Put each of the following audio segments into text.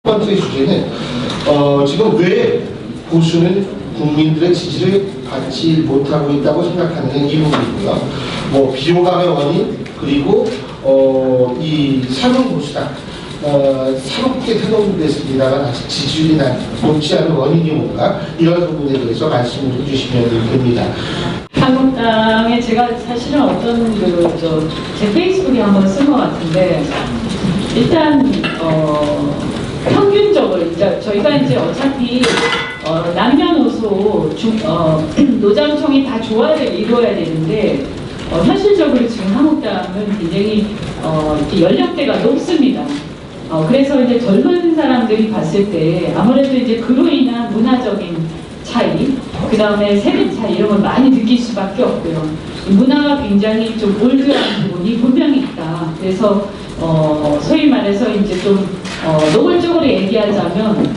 첫 번째 주제는 지금 왜 보수는 국민들의 지지를 받지 못하고 있다고 생각하는 이 부분이고요. 뭐 비호감의 원인 그리고 이 새로운 보수당 새롭게 태동됐습니다만 아직 지지율이 높지 않은 원인이 뭔가 이런 부분에 대해서 말씀을 해주시면 됩니다. 한국당에 제가 사실은 어떤 제 페이스북에 한번 쓴 것 같은데 일단 평균적으로 저희가 이제 어차피 남녀노소 노장청이 다 조화를 이루어야 되는데 현실적으로 지금 한국당은 굉장히 연령대가 높습니다. 그래서 이제 젊은 사람들이 봤을 때 아무래도 이제 그로 인한 문화적인 차이, 그 다음에 세대 차이 이런 걸 많이 느낄 수밖에 없고요. 문화가 굉장히 좀 올드한 부분이 분명히 있다. 그래서 소위 말해서 이제 좀 노골적으로 얘기하자면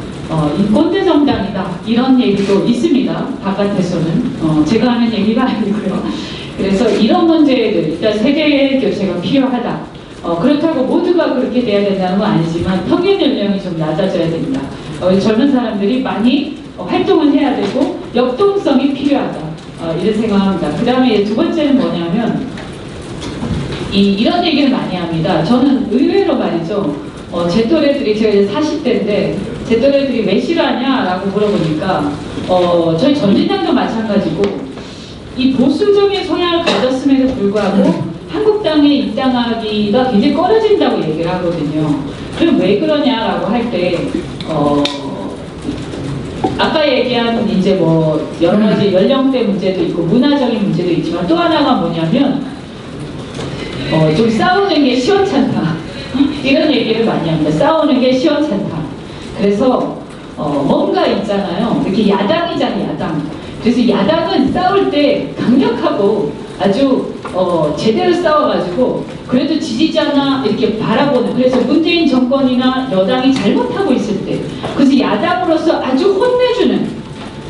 이 꼰대 정당이다 이런 얘기도 있습니다. 바깥에서는 제가 하는 얘기가 아니고요. 그래서 이런 문제들 일단 세대 교체가 필요하다. 그렇다고 모두가 그렇게 돼야 된다는 건 아니지만 평균 연령이 좀 낮아져야 된다. 젊은 사람들이 많이 활동을 해야 되고 역동성이 필요하다. 이런 생각합니다. 그 다음에 두 번째는 뭐냐면 이런 얘기를 많이 합니다. 저는 의외로 말이죠. 제 또래들이 제가 이제 40대인데 제 또래들이 왜 싫어하냐라고 물어보니까 저희 전진당도 마찬가지고 이 보수적인 성향을 가졌음에도 불구하고 한국당에 입당하기가 굉장히 꺼려진다고 얘기를 하거든요. 그럼 왜 그러냐라고 할 때 아까 얘기한 이제 뭐 여러 가지 연령대 문제도 있고 문화적인 문제도 있지만 또 하나가 뭐냐면 좀 싸우는 게 시원찮다 이런 얘기를 많이 합니다. 싸우는 게 시원찮다. 그래서 뭔가 있잖아요. 이렇게 야당이잖아요. 야당. 그래서 야당은 싸울 때 강력하고 아주 제대로 싸워가지고 그래도 지지자나 이렇게 바라보는, 그래서 문재인 정권이나 여당이 잘못하고 있을 때 그래서 야당으로서 아주 혼내주는,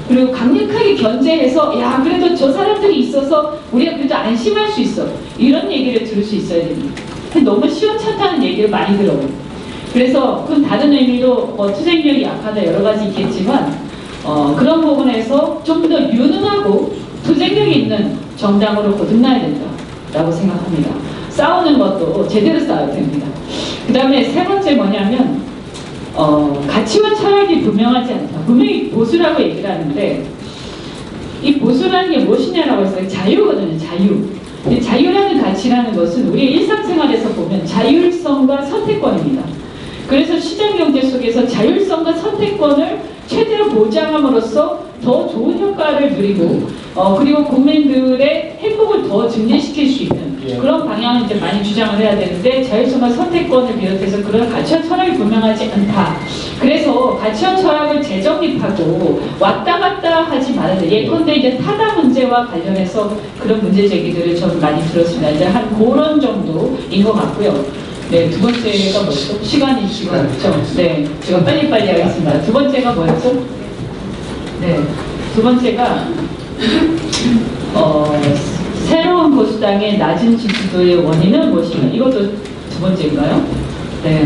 그리고 강력하게 견제해서 야 그래도 저 사람들이 있어서 우리가 그래도 안심할 수 있어 이런 얘기를 들을 수 있어야 됩니다. 너무 시원찮다는 얘기를 많이 들어요. 그래서 그건 다른 의미로 투쟁력이 약하다 여러 가지 있겠지만 그런 부분에서 좀 더 유능하고 투쟁력이 있는 정당으로 거듭나야 된다라고 생각합니다. 싸우는 것도 제대로 싸워야 됩니다. 그 다음에 세 번째 뭐냐면 가치와 철학이 분명하지 않다. 분명히 보수라고 얘기를 하는데 이 보수라는 게 무엇이냐라고 했어요. 자유거든요. 자유. 자유라는 가치라는 것은 우리 일상생활에서 보면 자율성과 선택권입니다. 그래서 시장경제 속에서 자율성과 선택권을 최대로 보장함으로써 더 좋은 효과를 누리고 그리고 국민들의 행복을 더 증진시킬 수 있는 그런 방향을 이제 많이 주장을 해야 되는데 자율성과 선택권을 비롯해서 그런 가치와 철학이 분명하지 않다. 그래서 가치와 철학을 재정립하고 왔다 갔다 하지 말아야 돼. 예컨대 이제 타다 문제와 관련해서 그런 문제 제기들을 저는 많이 들었습니다. 이제 한 그런 정도인 것 같고요. 네, 두 번째가 뭐였죠? 시간이 그렇죠. 네, 제가 빨리빨리 하겠습니다. 두 번째가 뭐였죠? 네, 두 번째가 새로운 보수당의 낮은 지지도의 원인은 무엇인가? 이것도 두 번째인가요? 네,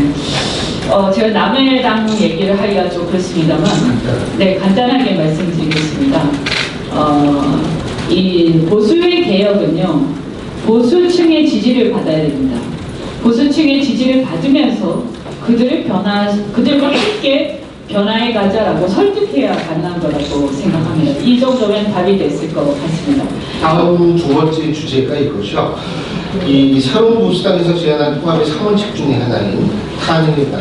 제가 남의 당 얘기를 하기가 좀 그렇습니다만, 네, 간단하게 말씀드리겠습니다. 이 보수의 개혁은요, 보수층의 지지를 받아야 됩니다. 보수층의 지지를 받으면서 그들과 함께 변화해 가자라고 설득해야 가능한 거라고 생각합니다. 이 정도면 답이 됐을 것 같습니다. 다음 두 번째 주제가 이거죠. 이 새로운 보수당에서 제안한 통합의 3원칙 중에 하나인 탄핵이다.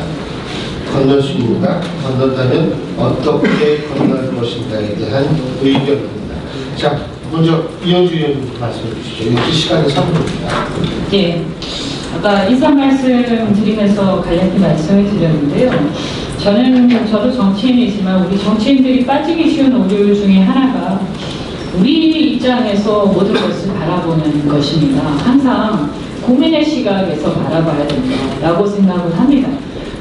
건널 수 있는가? 건넌다면 어떻게 건널 것인가에 대한 의견입니다. 자, 먼저 이현주 의원님 말씀해 주시죠. 이것도 시간이 3분입니다. 예. 아까 인사 말씀 드리면서 간략히 말씀을 드렸는데요. 저도 정치인이지만 우리 정치인들이 빠지기 쉬운 오류 중에 하나가 우리 입장에서 모든 것을 바라보는 것입니다. 항상 국민의 시각에서 바라봐야 된다라고 생각을 합니다.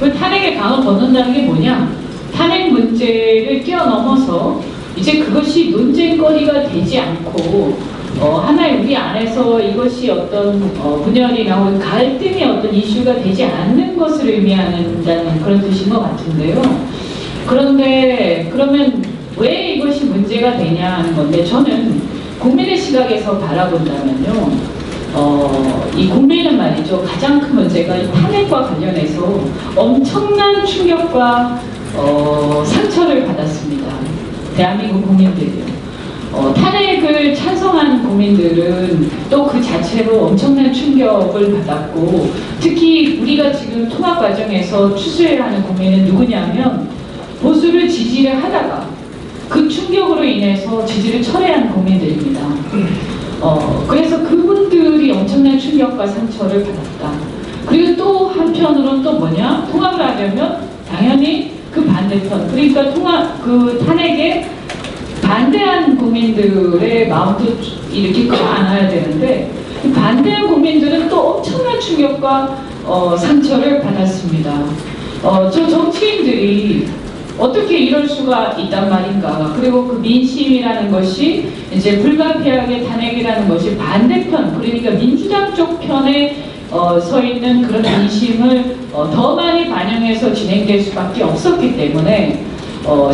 그 탄핵의 강을 건넌다는 게 뭐냐? 탄핵 문제를 뛰어넘어서 이제 그것이 논쟁거리가 되지 않고 하나의 우리 안에서 이것이 어떤 분열이나 혹은 갈등의 어떤 이슈가 되지 않는 것을 의미한다는 그런 뜻인 것 같은데요. 그런데 그러면 왜 이것이 문제가 되냐 하는 건데, 저는 국민의 시각에서 바라본다면요, 이 국민은 말이죠, 가장 큰 문제가 이 탄핵과 관련해서 엄청난 충격과 상처를 받았습니다. 대한민국 국민들이요. 탄핵을 찬성한 국민들은 또 그 자체로 엄청난 충격을 받았고, 특히 우리가 지금 통합 과정에서 추수해야 하는 국민은 누구냐면, 보수를 지지를 하다가 그 충격으로 인해서 지지를 철회한 국민들입니다. 그래서 그분들이 엄청난 충격과 상처를 받았다. 그리고 또 한편으로는 또 뭐냐? 통합을 하려면 당연히 그 반대편, 그러니까 그 탄핵에 반대한 국민들의 마음도 이렇게 끌어안아야 되는데, 반대한 국민들은 또 엄청난 충격과 상처를 받았습니다. 저 정치인들이 어떻게 이럴 수가 있단 말인가. 그리고 그 민심이라는 것이 이제 불가피하게 탄핵이라는 것이 반대편, 그러니까 민주당 쪽 편에 서 있는 그런 민심을 더 많이 반영해서 진행될 수밖에 없었기 때문에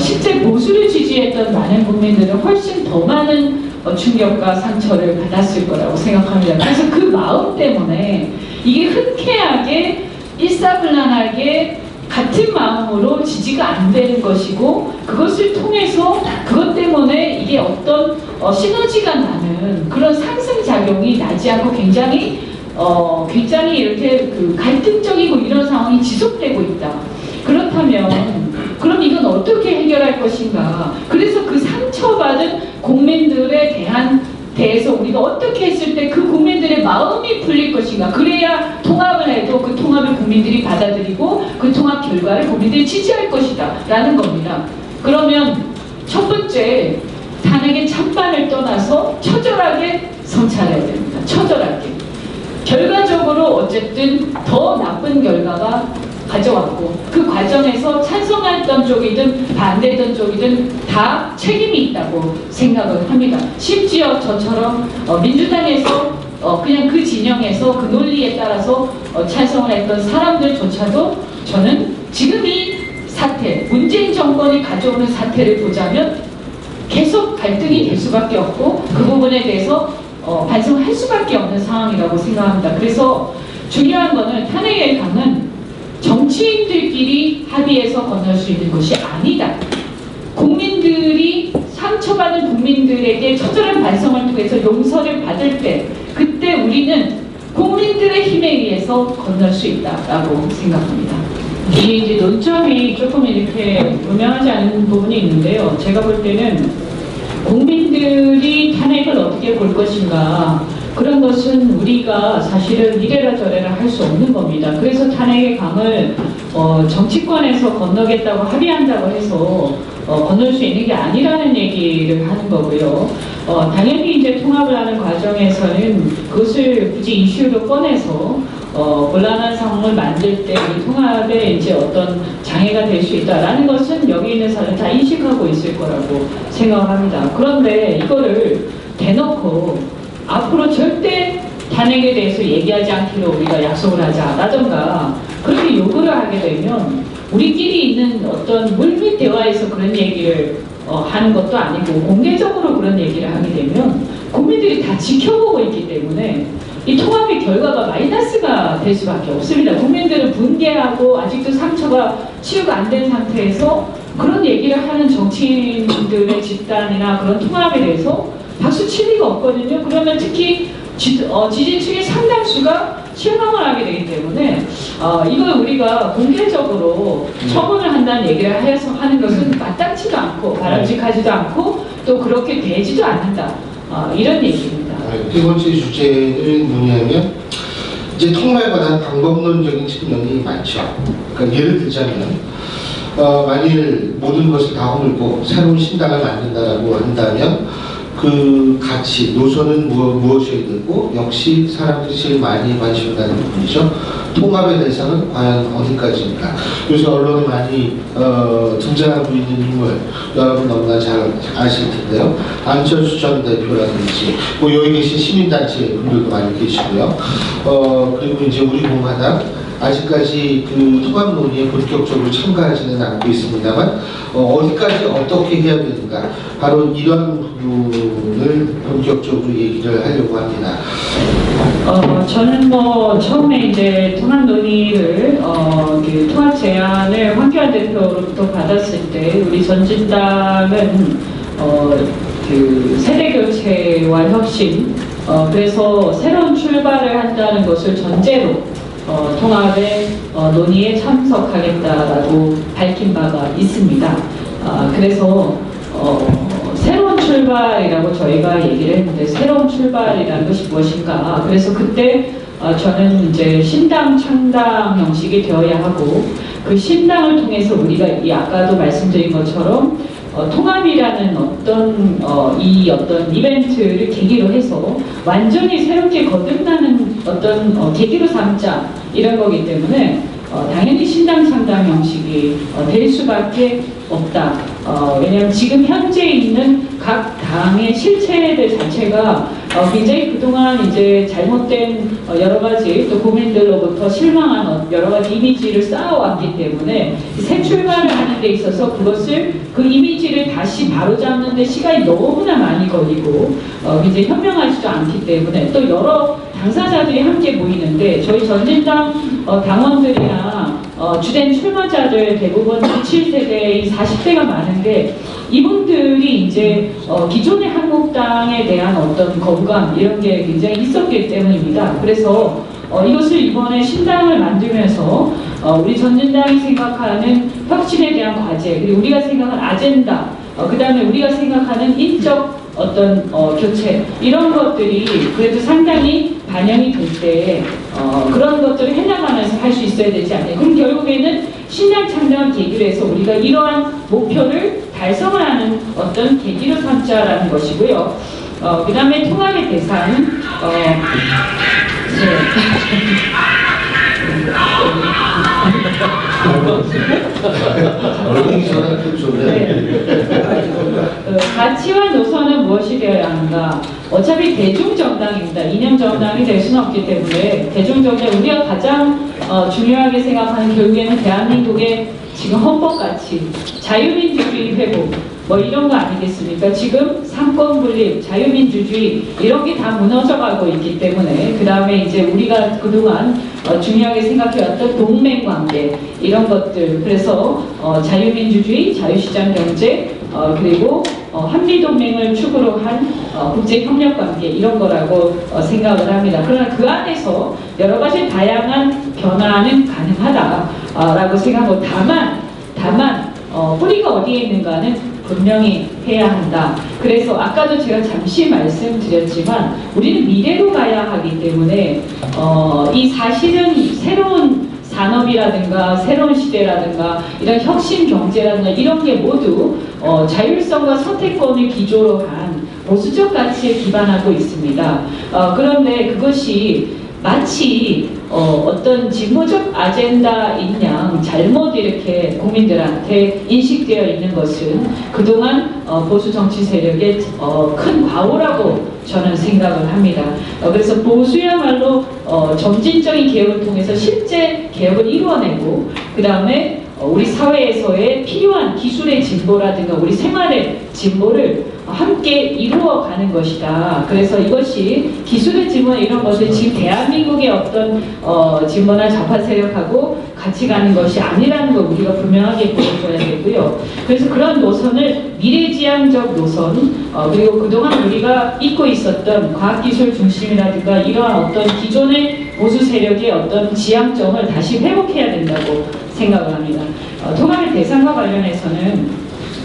실제 보수를 지지했던 많은 국민들은 훨씬 더 많은 충격과 상처를 받았을 거라고 생각합니다. 그래서 그 마음 때문에 이게 흔쾌하게 일사불란하게 같은 마음으로 지지가 안 되는 것이고, 그것을 통해서 그것 때문에 이게 어떤 시너지가 나는 그런 상승작용이 나지 않고 굉장히 이렇게 그 갈등적이고 이런 상황이 지속되고 있다. 그렇다면 그럼 이건 어떻게 해결할 것인가? 그래서 그 상처받은 국민들에 대해서 우리가 어떻게 했을 때 그 국민들의 마음이 풀릴 것인가? 그래야 통합을 해도 그 통합을 국민들이 받아들이고 그 통합 결과를 국민들이 지지할 것이다 라는 겁니다. 그러면 첫 번째, 탄핵의 찬반을 떠나서 처절하게 성찰해야 됩니다. 처절하게. 결과적으로 어쨌든 더 나쁜 결과가 가져왔고, 그 과정에서 찬성했던 쪽이든 반대했던 쪽이든 다 책임이 있다고 생각을 합니다. 심지어 저처럼 민주당에서 그냥 그 진영에서 그 논리에 따라서 찬성을 했던 사람들조차도 저는 지금 이 사태, 문재인 정권이 가져오는 사태를 보자면 계속 갈등이 될 수밖에 없고, 그 부분에 대해서 반성할 수밖에 없는 상황이라고 생각합니다. 그래서 중요한 거는 탄핵의 강은 정치인들끼리 합의해서 건널 수 있는 것이 아니다. 국민들이 상처받은 국민들에게 처절한 반성을 통해서 용서를 받을 때, 그때 우리는 국민들의 힘에 의해서 건널 수 있다라고 생각합니다. 이게 이제 논점이 조금 이렇게 분명하지 않은 부분이 있는데요. 제가 볼 때는 국민들이 탄핵을 어떻게 볼 것인가, 그런 것은 우리가 사실은 이래라 저래라 할 수 없는 겁니다. 그래서 탄핵의 강을 정치권에서 건너겠다고 합의한다고 해서 건널 수 있는 게 아니라는 얘기를 하는 거고요. 당연히 이제 통합을 하는 과정에서는 그것을 굳이 이슈로 꺼내서 곤란한 상황을 만들 때 이 통합에 이제 어떤 장애가 될 수 있다라는 것은 여기 있는 사람은 다 인식하고 있을 거라고 생각을 합니다. 그런데 이거를 대놓고 앞으로 절대 탄핵에 대해서 얘기하지 않기로 우리가 약속을 하자라던가 그렇게 요구를 하게 되면 우리끼리 있는 어떤 물밑 대화에서 그런 얘기를 하는 것도 아니고, 공개적으로 그런 얘기를 하게 되면 국민들이 다 지켜보고 있기 때문에 이 통합의 결과가 마이너스가 될 수밖에 없습니다. 국민들은 분개하고 아직도 상처가 치유가 안 된 상태에서 그런 얘기를 하는 정치인들의 집단이나 그런 통합에 대해서 박수 칠 리가 없거든요. 그러면 특히 지지층의 상당수가 실망을 하게 되기 때문에 이걸 우리가 공개적으로 처분을 한다는 얘기를 해서 하는 것은 마땅치도 않고 바람직하지도 않고 또 그렇게 되지도 않는다. 이런 얘기입니다. 두 번째 주제는 뭐냐면, 이제 통합보다는 방법론적인 측면이 많죠. 그러니까 예를 들자면 만일 모든 것을 다 허물고 새로운 신당을 만든다라고 한다면 그 가치, 노선은 무엇이어야 되고, 역시 사람들이 제일 많이 관심을 갖는 부분이죠. 통합의 대상은 과연 어디까지인가? 요새 언론에 많이 등장하고 있는 인물 여러분 너무나 잘 아실 텐데요. 안철수 전 대표라든지 뭐 여기 계신 시민단체 분들도 많이 계시고요. 그리고 이제 우리 공화당 아직까지 그 통합 논의에 본격적으로 참가하지는 않고 있습니다만 어디까지 어떻게 해야 되는가 바로 이런 부분을 본격적으로 얘기를 하려고 합니다. 저는 뭐 처음에 이제 통합 논의를 그 통합 제안을 황교안 대표로부터 받았을 때 우리 전진당은 그 세대 교체와 혁신 그래서 새로운 출발을 한다는 것을 전제로 통합의 논의에 참석하겠다라고 밝힌 바가 있습니다. 그래서 새로운 출발이라고 저희가 얘기를 했는데 새로운 출발이라는 것이 무엇인가? 그래서 그때 저는 이제 신당 창당 형식이 되어야 하고 그 신당을 통해서 우리가 아까도 말씀드린 것처럼 통합이라는 어떤 이벤트를 계기로 해서 완전히 새롭게 거듭나는 어떤 계기로 삼자 이런 거기 때문에 당연히 신당 창당 형식이 될 수밖에 없다. 왜냐하면 지금 현재 있는 각 당의 실체들 자체가 굉장히 그동안 이제 잘못된 여러 가지 또 국민들로부터 실망한 여러 가지 이미지를 쌓아왔기 때문에 새 출발을 하는 데 있어서 그 이미지를 다시 바로잡는 데 시간이 너무나 많이 걸리고 굉장히 현명하지도 않기 때문에 또 여러 당사자들이 함께 모이는데 저희 전진당 당원들이나 주된 출마자들 대부분 97세대의 40대가 많은데 이분들이 이제 기존의 한국당에 대한 어떤 거부감 이런 게 굉장히 있었기 때문입니다. 그래서 이것을 이번에 신당을 만들면서 우리 전진당이 생각하는 혁신에 대한 과제 그리고 우리가 생각하는 아젠다 그 다음에 우리가 생각하는 인적 어떤 교체 이런 것들이 그래도 상당히 반영이 될 때 그런 것들을 해나가면서 할 수 있어야 되지 않나요? 그럼 결국에는 신당 창당을 계기로 해서 우리가 이러한 목표를 달성하는 어떤 계기로 삼자라는 것이고요. 그 다음에 통합의 대상은 가치와 노선은 무엇이 되어야 하는가? 어차피 대중정당입니다. 이념정당이 될 수는 없기 때문에 대중정당 우리가 가장 중요하게 생각하는 결국에는 대한민국의 지금 헌법가치, 자유민주주의 회복 뭐 이런 거 아니겠습니까? 지금 상권분립, 자유민주주의 이런 게 다 무너져가고 있기 때문에 그 다음에 이제 우리가 그동안 중요하게 생각해왔던 동맹관계 이런 것들 그래서 자유민주주의, 자유시장경제 그리고 한미동맹을 축으로 한 국제협력관계 이런 거라고 생각을 합니다. 그러나 그 안에서 여러 가지 다양한 변화는 가능하다라고 생각하고 다만 뿌리가 어디에 있는가는 분명히 해야 한다. 그래서 아까도 제가 잠시 말씀드렸지만 우리는 미래로 가야 하기 때문에 이 사실은 새로운 산업이라든가 새로운 시대라든가 이런 혁신 경제라든가 이런 게 모두 자율성과 선택권을 기조로 한 보수적 가치에 기반하고 있습니다. 그런데 그것이 마치 어떤 진보적 아젠다인 양 잘못 이렇게 국민들한테 인식되어 있는 것은 그동안 보수 정치 세력의 큰 과오라고 저는 생각을 합니다. 그래서 보수야말로 점진적인 개혁을 통해서 실제 개혁을 이루어내고 그 다음에 우리 사회에서의 필요한 기술의 진보라든가 우리 생활의 진보를 함께 이루어가는 것이다. 그래서 이것이 기술의 진보 이런 것을 지금 대한민국의 어떤 진보나 좌파 세력하고 같이 가는 것이 아니라는 걸 우리가 분명하게 보여줘야 되고요. 그래서 그런 노선을 미래지향적 노선 그리고 그동안 우리가 잊고 있었던 과학기술 중심이라든가 이러한 어떤 기존의 보수 세력의 어떤 지향점을 다시 회복해야 된다고 생각을 합니다. 통합의 대상과 관련해서는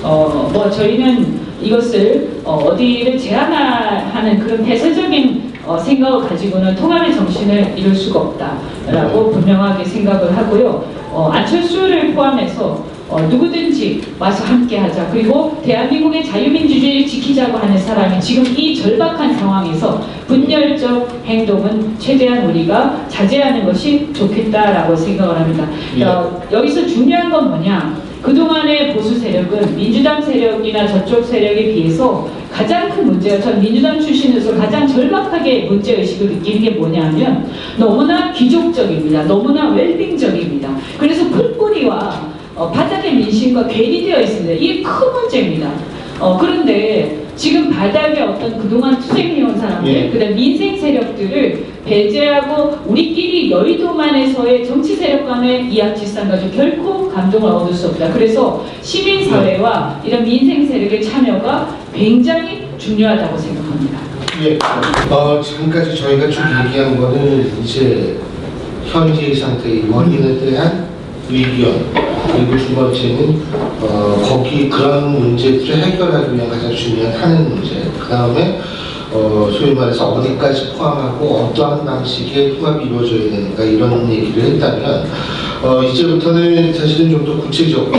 뭐 저희는 이것을 어디를 제한하는 그런 폐쇄적인 생각을 가지고는 통합의 정신을 이룰 수가 없다라고 분명하게 생각을 하고요. 안철수를 포함해서 누구든지 와서 함께하자. 그리고 대한민국의 자유민주주의를 지키자고 하는 사람이 지금 이 절박한 상황에서 분열적 행동은 최대한 우리가 자제하는 것이 좋겠다라고 생각을 합니다. 여기서 중요한 건 뭐냐? 그동안의 보수 세력은 민주당 세력이나 저쪽 세력에 비해서 가장 큰 문제가, 전 민주당 출신으로서 가장 절박하게 문제의식을 느끼는 게 뭐냐면 너무나 귀족적입니다. 너무나 웰빙적입니다. 그래서 풀뿌리와 바닥의 민심과 괴리되어 있습니다. 이게 큰 문제입니다. 그런데 지금 바닥에 어떤 그동안 투쟁해온 사람들, 그다음 민생 세력들을 배제하고 우리끼리 여의도만에서의 정치 세력 간의 이합집산 가지고 결코 감동을 얻을 수 없다. 그래서 시민사회와 이런 민생 세력의 참여가 굉장히 중요하다고 생각합니다. 지금까지 저희가 쭉 얘기한 거는 이제 현재의 상태의 원인에 대한 의견, 그리고 두 번째는 거기 그런 문제들을 해결하기 위한 가장 중요한 하는 문제, 그 다음에 소위 말해서 어디까지 포함하고 어떠한 방식의 통합이 이루어져야 되는가, 이런 얘기를 했다면 이제부터는 사실은 좀 더 구체적으로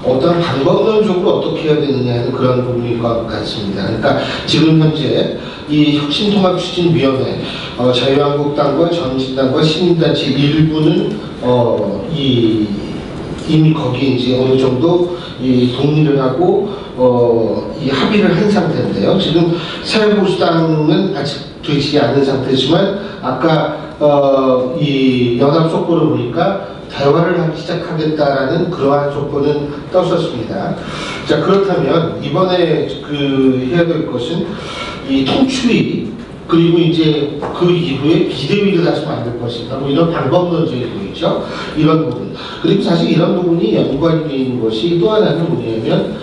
어떤 방법론적으로 어떻게 해야 되느냐는 그런 부분일 것 같습니다. 그러니까 지금 현재 이 혁신통합추진위원회, 자유한국당과 정진당과 시민단체 일부는 이미 거기에 이제 어느 정도 동의를 하고 이 합의를 한 상태인데요. 지금 사회보수당은 아직 되지 않은 상태지만 아까 이 연합 속보를 보니까 대화를 하기 시작하겠다라는 그러한 조건은 떴었습니다. 자, 그렇다면 이번에 해야 될 것은 이 통추위, 그리고 이제 그 이후에 비대위를 다시 만들 것인가, 뭐 이런 방법론적인 거 있죠. 이런 부분. 그리고 사실 이런 부분이 연관이 되어 있는 것이 또 하나는 뭐냐면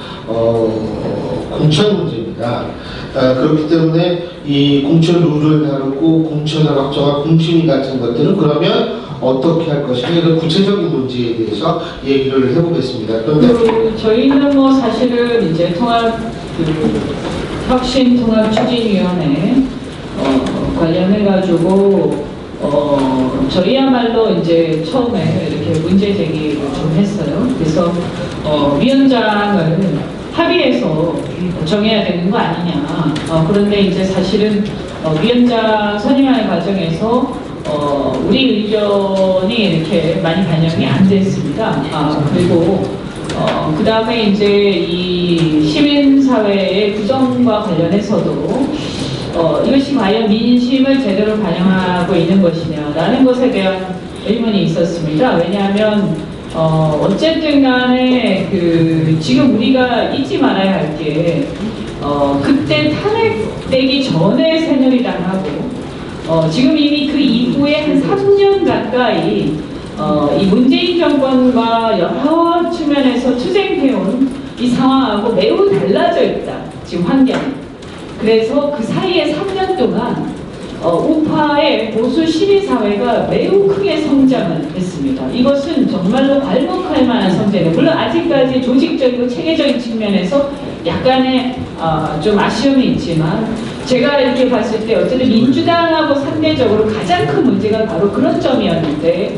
공천 문제입니다. 그렇기 때문에 이 공천 룰을 다루고 공천을 확정한 공심위 같은 것들은 그러면 어떻게 할 것인가, 이런 구체적인 문제에 대해서 얘기를 해보겠습니다. 그런데 저희는 뭐 사실은 이제 혁신통합추진위원회 관련해가지고 저희야말로 이제 처음에 이렇게 문제 제기를 좀 했어요. 그래서 위원장을 합의해서 정해야 되는 거 아니냐. 그런데 이제 사실은 위원장 선임하는 과정에서 우리 의견이 이렇게 많이 반영이 안 됐습니다. 그리고 그 다음에 이제 이 시민사회의 구성과 관련해서도 이것이 과연 민심을 제대로 반영하고 있는 것이냐라는 것에 대한 의문이 있었습니다. 왜냐하면 어쨌든 간에 지금 우리가 잊지 말아야 할 게 그때 탄핵되기 전에 새누리당하고 지금 이미 그 이후에 한 3년 가까이 이 문재인 정권과 여러 측면에서 투쟁해온 이 상황하고 매우 달라져 있다. 지금 환경이. 그래서 그 사이에 3년 동안 우파의 보수 시민사회가 매우 크게 성장을 했습니다. 이것은 정말로 괄목할 만한 성장이에요. 물론 아직까지 조직적이고 체계적인 측면에서 약간의 좀 아쉬움이 있지만 제가 이렇게 봤을 때 어쨌든 민주당하고 상대적으로 가장 큰 문제가 바로 그런 점이었는데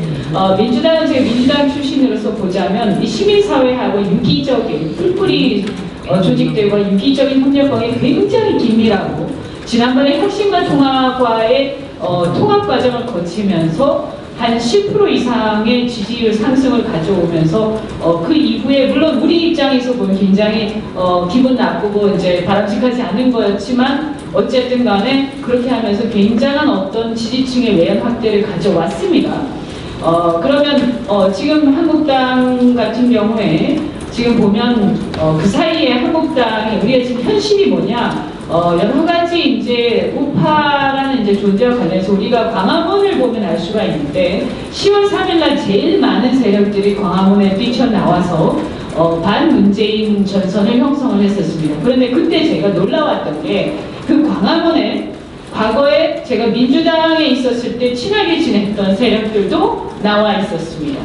민주당은 제가 민주당 출신으로서 보자면 이 시민사회하고 유기적인 풀뿌리 조직들과 유기적인 협력관계 굉장히 긴밀하고 지난번에 혁신과 통합과의 통합 과정을 거치면서 한 10% 이상의 지지율 상승을 가져오면서 그 이후에 물론 우리 입장에서 보면 굉장히 기분 나쁘고 이제 바람직하지 않은 거였지만 어쨌든 간에 그렇게 하면서 굉장한 어떤 지지층의 외연 확대를 가져왔습니다. 그러면 지금 한국당 같은 경우에 지금 보면 그 사이에 한국당이 우리가 지금 현실이 뭐냐, 여러 가지 이제 우파라는 이제 존재와 관련해서 우리가 광화문을 보면 알 수가 있는데 10월 3일날 제일 많은 세력들이 광화문에 뛰쳐나와서 반문재인 전선을 형성을 했었습니다. 그런데 그때 제가 놀라웠던 게 그 광화문에 과거에 제가 민주당에 있었을 때 친하게 지냈던 세력들도 나와 있었습니다.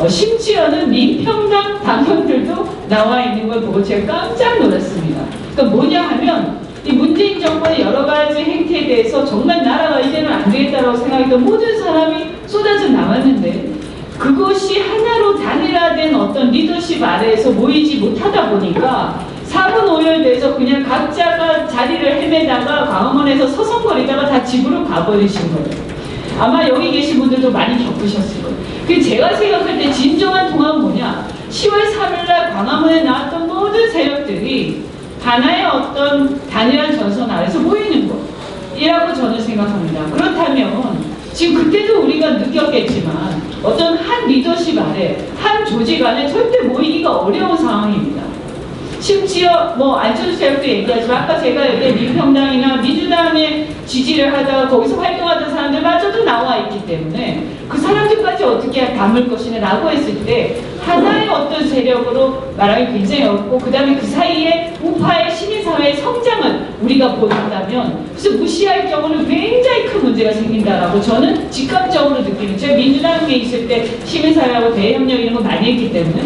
심지어는 민평당 당원들도 나와 있는 걸 보고 제가 깜짝 놀랐습니다. 그러니까 뭐냐 하면 이 문재인 정권의 여러 가지 행태에 대해서 정말 나라가 이제는 안 되겠다고 생각했던 모든 사람이 쏟아져 나왔는데 그것이 하나로 단일화된 어떤 리더십 아래에서 모이지 못하다 보니까 4분 5열 돼서 그냥 각자가 자리를 헤매다가 광화문에서 서성거리다가 다 집으로 가버리신 거예요. 아마 여기 계신 분들도 많이 겪으셨을 거예요. 그 제가 생각할 때 진정한 통합은 뭐냐? 10월 3일날 광화문에 나왔던 모든 세력들이 하나의 어떤 단일한 전선 아래서 모이는 것이라고 저는 생각합니다. 그렇다면 지금 그때도 우리가 느꼈겠지만 어떤 한 리더십 아래, 한 조직 안에 절대 모이기가 어려운 상황입니다. 심지어 뭐 안철수 세력도 얘기하지만 아까 제가 여기 민평당이나 민주당에 지지를 하다가 거기서 활동하던 사람들마저도 나와 있기 때문에 그 사람들까지 어떻게 담을 것이냐라고 했을 때 하나의 어떤 세력으로 말하기 굉장히 어렵고 그 다음에 그 사이에 우파의 시민사회의 성장을 우리가 본다면 그래서 무시할 경우는 굉장히 큰 문제가 생긴다라고 저는 직감적으로 느끼는 제가 민주당에 있을 때 시민사회하고 대협력 이런 거 많이 했기 때문에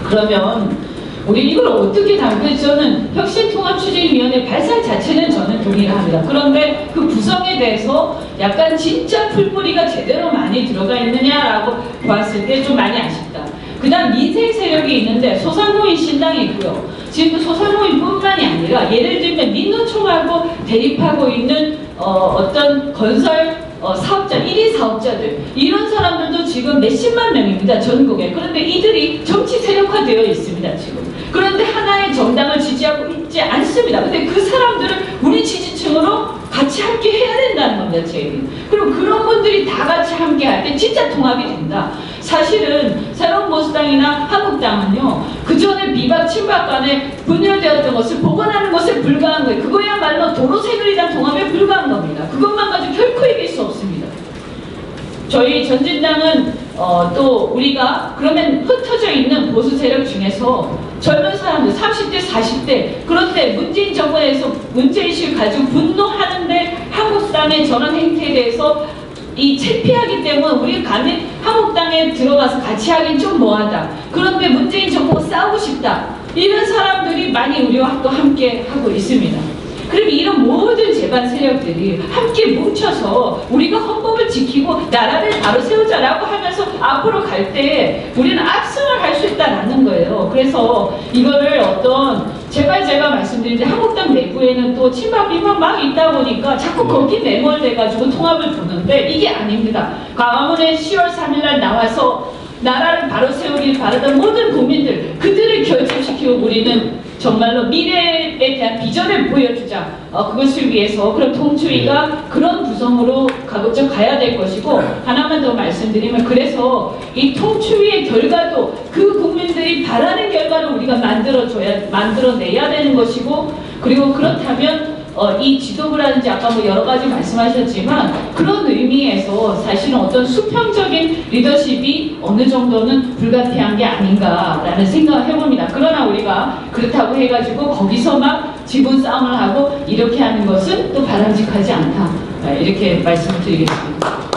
그러면 우리 이걸 어떻게 담고 저는 혁신통합추진위원회 발상 자체는 저는 동의를 합니다. 그런데 그 구성에 대해서 약간 진짜 풀뿌리가 제대로 많이 들어가 있느냐라고 봤을 때 좀 많이 아쉽다. 그 다음 민생 세력이 있는데 소상공인 신당이 있고요. 지금 소상공인뿐만이 아니라 예를 들면 민노총하고 대립하고 있는 어떤 건설 사업자, 1위 사업자들 이런 사람들도 지금 몇십만 명입니다. 전국에. 그런데 이들이 정치 세력화되어 있습니다. 지금. 그런데 하나의 정당을 지지하고 있지 않습니다. 근데 그 사람들을 우리 지지층으로 같이 함께 해야 된다는 겁니다. 제 얘기는. 그럼 그런 분들이 다 같이 함께 할 때 진짜 통합이 된다. 사실은 새로운 보수당이나 한국당은요. 그전에 비박 친박 간에 분열되었던 것을 복원하는 것에 불과한 거예요. 그거야말로 도로새누리당 통합에 불과한 겁니다. 그것만 가지고 결코 이길 수 없습니다. 저희 전진당은 또 우리가 그러면 흩어져 있는 보수 세력 중에서 젊은 사람들 30대 40대 그런데 문재인 정부에서 문제의식을 가지고 분노하는데 한국당의 저런 행태에 대해서 이 창피하기 때문에 우리가 가는 한국당에 들어가서 같이 하긴 좀 뭐하다. 그런데 문재인 정부가 싸우고 싶다. 이런 사람들이 많이 우리와 또 함께 하고 있습니다. 그럼 이런 모든 재반 세력들이 함께 뭉쳐서 우리가 헌법을 지키고 나라를 바로 세우자라고 하면서 앞으로 갈 때 우리는 압승을 할 수 있다라는 거예요. 그래서 이거를 어떤 제가 말씀드린데 한국당 내부에는 또 친박 비박 막 있다 보니까 자꾸 거기 매몰돼가지고 통합을 보는데 이게 아닙니다. 광화문에 10월 3일날 나와서 나라를 바로 세우길 바라던 모든 국민들 그들을 결집시키고 우리는 정말로 미래에 대한 비전을 보여주자. 그것을 위해서 그런 통추위가 그런 구성으로 가급적 가야 될 것이고 하나만 더 말씀드리면 그래서 이 통추위의 결과도 그 국민들이 바라는 결과를 우리가 만들어내야 되는 것이고 그리고 그렇다면 이 지도부라든지 아까 뭐 여러 가지 말씀하셨지만 그런 의미에서 사실은 어떤 수평적인 리더십이 어느 정도는 불가피한 게 아닌가라는 생각을 해봅니다. 그러나 우리가 그렇다고 해가지고 거기서 막 지분 싸움을 하고 이렇게 하는 것은 또 바람직하지 않다. 이렇게 말씀을 드리겠습니다.